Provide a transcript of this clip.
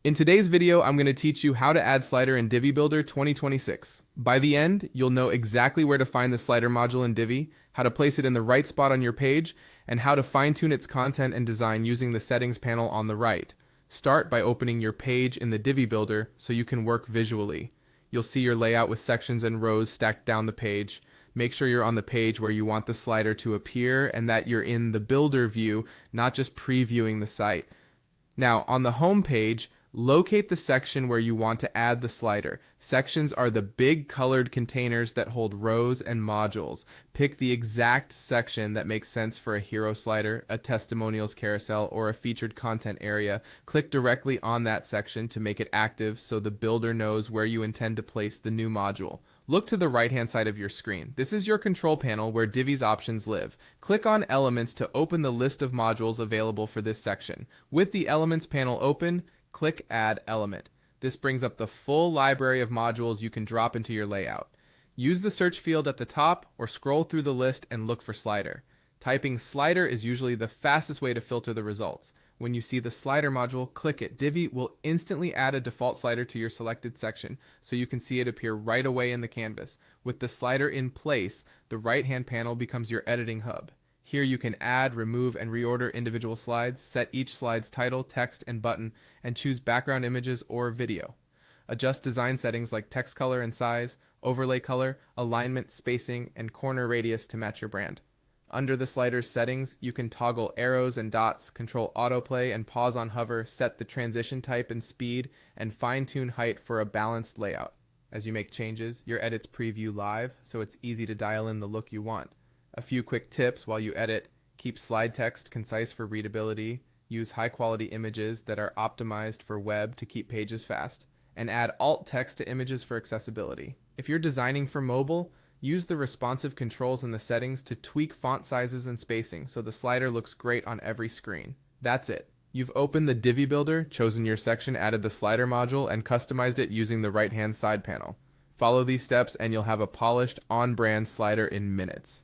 In today's video, I'm going to teach you how to add slider in Divi Builder 2026. By the end, you'll know exactly where to find the slider module in Divi, how to place it in the right spot on your page, and how to fine-tune its content and design using the settings panel on the right. Start by opening your page in the Divi Builder so you can work visually. You'll see your layout with sections and rows stacked down the page. Make sure you're on the page where you want the slider to appear and that you're in the Builder view, not just previewing the site. Now, on the home page, locate the section where you want to add the slider. Sections are the big colored containers that hold rows and modules. Pick the exact section that makes sense for a hero slider, a testimonials carousel, or a featured content area. Click directly on that section to make it active so the builder knows where you intend to place the new module. Look to the right-hand side of your screen. This is your control panel where Divi's options live. Click on Elements to open the list of modules available for this section. With the Elements panel open, click Add Element. This brings up the full library of modules you can drop into your layout. Use the search field at the top or scroll through the list and look for slider. Typing slider is usually the fastest way to filter the results. When you see the slider module, click it. Divi will instantly add a default slider to your selected section, so you can see it appear right away in the canvas. With the slider in place, the right-hand panel becomes your editing hub. Here you can add, remove, and reorder individual slides, set each slide's title, text, and button, and choose background images or video. Adjust design settings like text color and size, overlay color, alignment, spacing, and corner radius to match your brand. Under the slider's settings, you can toggle arrows and dots, control autoplay and pause on hover, set the transition type and speed, and fine-tune height for a balanced layout. As you make changes, your edits preview live, so it's easy to dial in the look you want. A few quick tips while you edit: keep slide text concise for readability, use high-quality images that are optimized for web to keep pages fast, and add alt text to images for accessibility. If you're designing for mobile, use the responsive controls in the settings to tweak font sizes and spacing so the slider looks great on every screen. That's it. You've opened the Divi Builder, chosen your section, added the slider module, and customized it using the right-hand side panel. Follow these steps and you'll have a polished, on-brand slider in minutes.